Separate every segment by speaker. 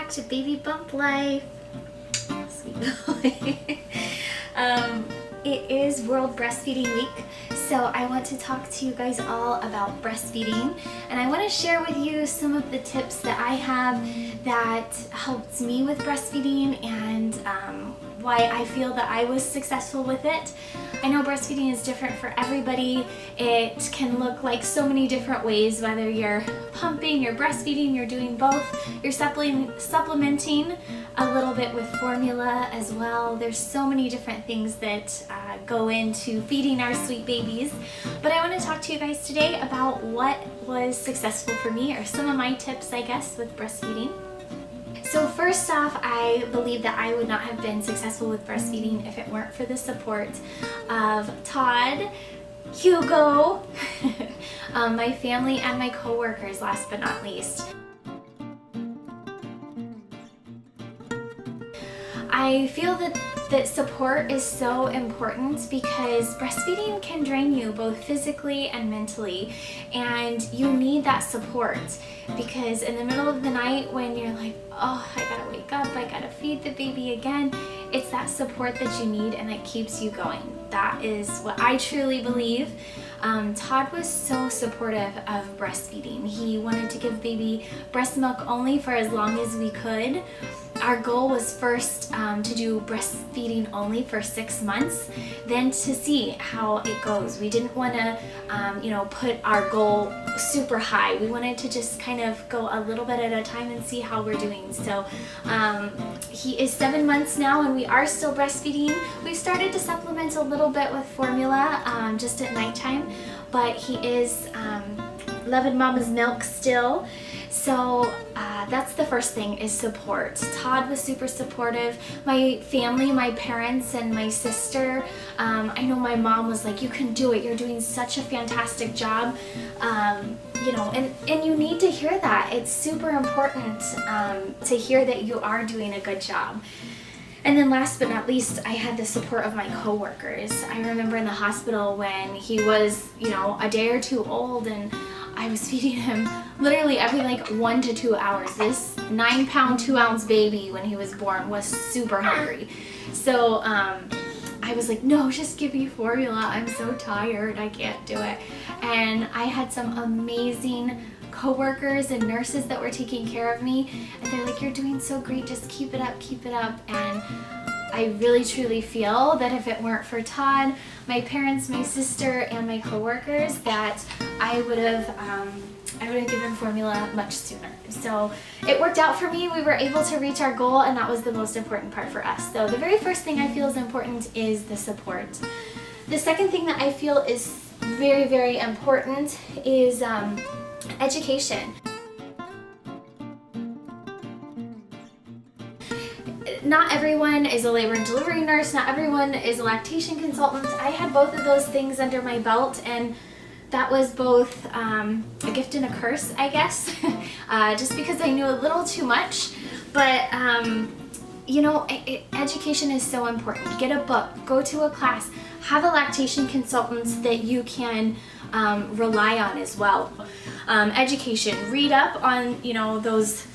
Speaker 1: back to Baby Bump Life. Sweet boy. It is World Breastfeeding Week, so I want to talk to you guys all about breastfeeding, and I want to share with you some of the tips that I have that helped me with breastfeeding and why I feel that I was successful with it. I know breastfeeding is different for everybody. It can look like so many different ways, whether you're pumping, you're breastfeeding, you're doing both, you're supplementing a little bit with formula as well. There's so many different things that go into feeding our sweet babies. But I want to talk to you guys today about what was successful for me, or some of my tips, I guess, with breastfeeding. So first off, I believe that I would not have been successful with breastfeeding if it weren't for the support of Todd, Hugo, my family, and my coworkers, last but not least. I feel that support is so important because breastfeeding can drain you both physically and mentally, and you need that support because in the middle of the night when you're like, oh, I gotta wake up, I gotta feed the baby again, it's that support that you need and that keeps you going. That is what I truly believe. Todd was so supportive of breastfeeding. He wanted to give baby breast milk only for as long as we could. Our goal was first to do breastfeeding only for 6 months, then to see how it goes. We didn't want to, put our goal super high. We wanted to just kind of go a little bit at a time and see how we're doing. So he is 7 months now and we are still breastfeeding. We've started to supplement a little bit with formula just at nighttime, but he is loving mama's milk still. So that's the first thing, is support. Todd was super supportive. My family, my parents, and my sister, I know my mom was like, you can do it, you're doing such a fantastic job. And you need to hear that. It's super important to hear that you are doing a good job. And then last but not least, I had the support of my coworkers. I remember in the hospital when he was, a day or two old, and I was feeding him literally every 1 to 2 hours. This 9-pound, 2-ounce baby when he was born was super hungry. So I was like, no, just give me formula. I'm so tired, I can't do it. And I had some amazing coworkers and nurses that were taking care of me, and they're like, you're doing so great, just keep it up, keep it up. And I really truly feel that if it weren't for Todd, my parents, my sister, and my coworkers, that I would have given formula much sooner. So it worked out for me. We were able to reach our goal, and that was the most important part for us. So the very first thing I feel is important is the support. The second thing that I feel is very, very important is education. Not everyone is a labor and delivery nurse, not everyone is a lactation consultant. I had both of those things under my belt, and that was both a gift and a curse, I guess, just because I knew a little too much. But education is so important. Get a book, go to a class, have a lactation consultant that you can rely on as well. Education, read up on those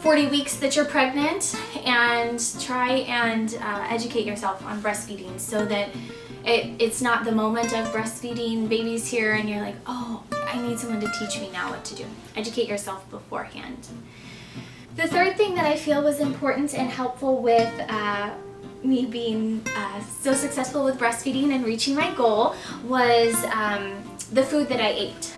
Speaker 1: 40 weeks that you're pregnant, and try and educate yourself on breastfeeding so that it's not the moment of breastfeeding, baby's here, and you're like, oh, I need someone to teach me now what to do. Educate yourself beforehand. The third thing that I feel was important and helpful with me being so successful with breastfeeding and reaching my goal was the food that I ate.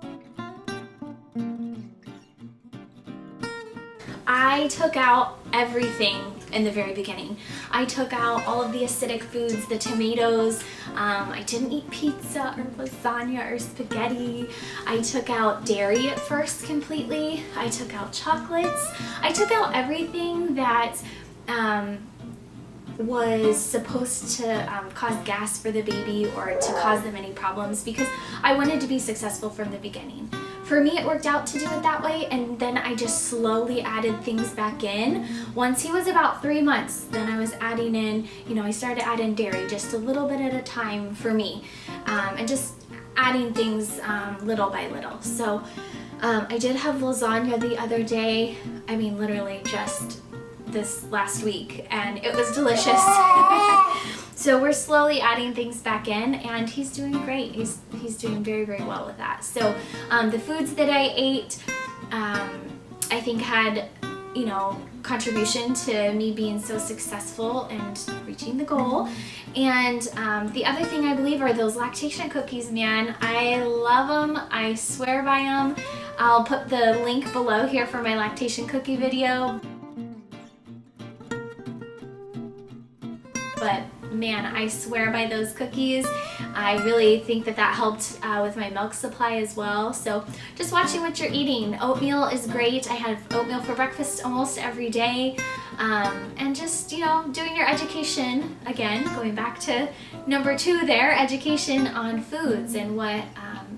Speaker 1: I took out everything in the very beginning. I took out all of the acidic foods, the tomatoes. I didn't eat pizza or lasagna or spaghetti. I took out dairy at first completely. I took out chocolates. I took out everything that was supposed to cause gas for the baby or to cause them any problems, because I wanted to be successful from the beginning. For me, it worked out to do it that way, and then I just slowly added things back in. Once he was about 3 months, then I was adding in, I started adding dairy just a little bit at a time for me, and just adding things little by little. So I did have lasagna the other day. I mean, literally just this last week, and it was delicious. So we're slowly adding things back in, and he's doing great. He's doing very, very well with that. So the foods that I ate, I think had, you know, contribution to me being so successful and reaching the goal. And the other thing I believe are those lactation cookies, man. I love them. I swear by them. I'll put the link below here for my lactation cookie video. But man, I swear by those cookies. I really think that that helped with my milk supply as well. So just watching what you're eating. Oatmeal is great. I have oatmeal for breakfast almost every day. And just, you know, doing your education, again, going back to number 2 there, education on foods and what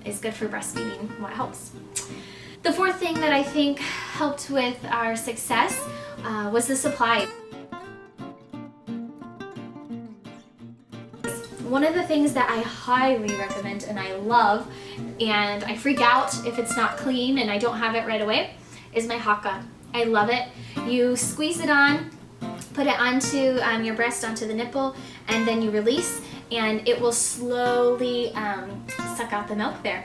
Speaker 1: is good for breastfeeding, what helps. The 4th thing that I think helped with our success was the supply. One of the things that I highly recommend and I love, and I freak out if it's not clean and I don't have it right away, is my haka. I love it. You squeeze it on, put it onto your breast, onto the nipple, and then you release, and it will slowly suck out the milk there.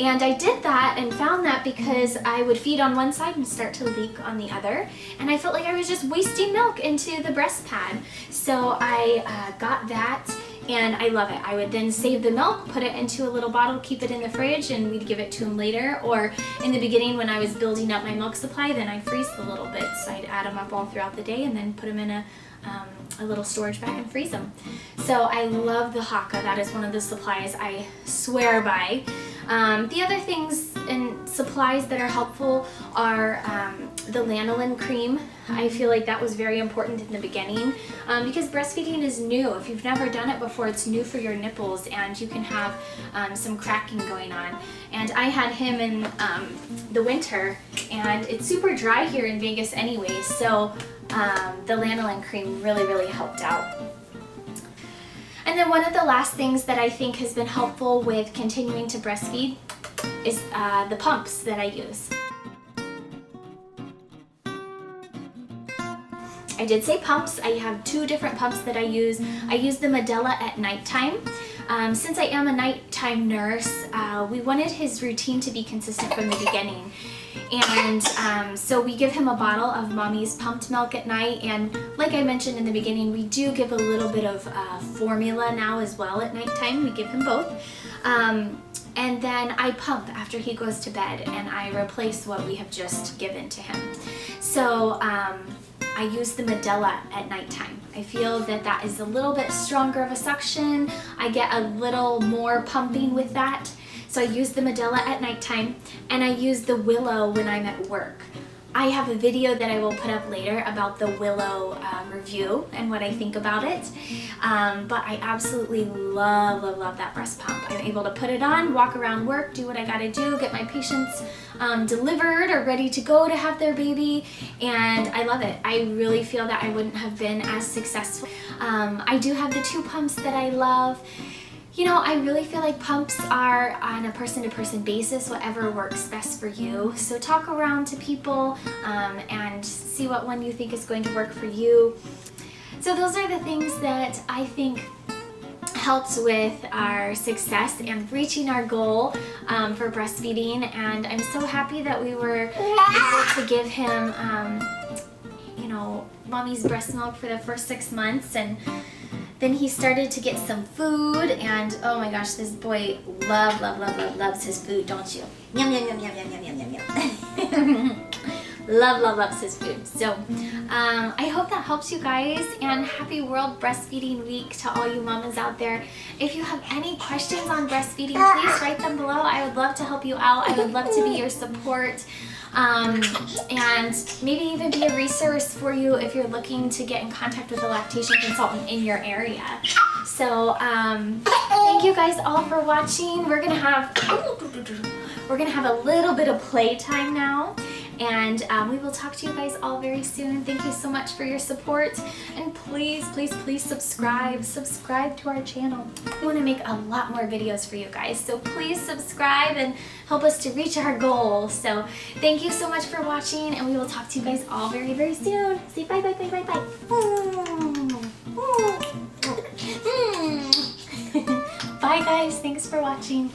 Speaker 1: And I did that and found that because I would feed on one side and start to leak on the other, and I felt like I was just wasting milk into the breast pad. So I got that, and I love it. I would then save the milk, put it into a little bottle, keep it in the fridge, and we'd give it to him later. Or in the beginning when I was building up my milk supply, then I'd freeze the little bits. I'd add them up all throughout the day and then put them in a little storage bag and freeze them. So I love the haka. That is one of the supplies I swear by. The other things and supplies that are helpful are the lanolin cream. I feel like that was very important in the beginning because breastfeeding is new. If you've never done it before, it's new for your nipples, and you can have some cracking going on. And I had him in the winter, and it's super dry here in Vegas anyway, so the lanolin cream really, really helped out. And then one of the last things that I think has been helpful with continuing to breastfeed is the pumps that I use. I did say pumps. I have 2 different pumps that I use. I use the Medela at nighttime. Since I am a nighttime nurse, we wanted his routine to be consistent from the beginning. And so we give him a bottle of mommy's pumped milk at night, and like I mentioned in the beginning, we do give a little bit of formula now as well at nighttime. We give him both. And then I pump after he goes to bed, and I replace what we have just given to him. So I use the Medela at nighttime. I feel that that is a little bit stronger of a suction. I get a little more pumping with that. So I use the Medela at nighttime, and I use the Willow when I'm at work. I have a video that I will put up later about the Willow review and what I think about it. But I absolutely love, love, love that breast pump. I'm able to put it on, walk around work, do what I gotta do, get my patients delivered or ready to go to have their baby, and I love it. I really feel that I wouldn't have been as successful. I do have the 2 pumps that I love. You know, I really feel like pumps are on a person-to-person basis, whatever works best for you. So talk around to people and see what one you think is going to work for you. So those are the things that I think helped with our success and reaching our goal for breastfeeding. And I'm so happy that we were able to give him, you know, mommy's breast milk for the first 6 months, and then he started to get some food, and oh my gosh, this boy loves his food, don't you? Yum, yum, yum, yum, yum, yum, yum, yum, yum. loves his food. So I hope that helps you guys, and happy World Breastfeeding Week to all you mamas out there. If you have any questions on breastfeeding, please write them below. I would love to help you out. I would love to be your support. And maybe even be a resource for you if you're looking to get in contact with a lactation consultant in your area. So thank you guys all for watching. We're gonna have a little bit of playtime now, And we will talk to you guys all very soon. Thank you so much for your support. And please, please, please subscribe. Subscribe to our channel. We want to make a lot more videos for you guys. So please subscribe and help us to reach our goal. So thank you so much for watching, and we will talk to you guys all very, very soon. Say bye, bye, bye, bye, bye. Bye guys, thanks for watching.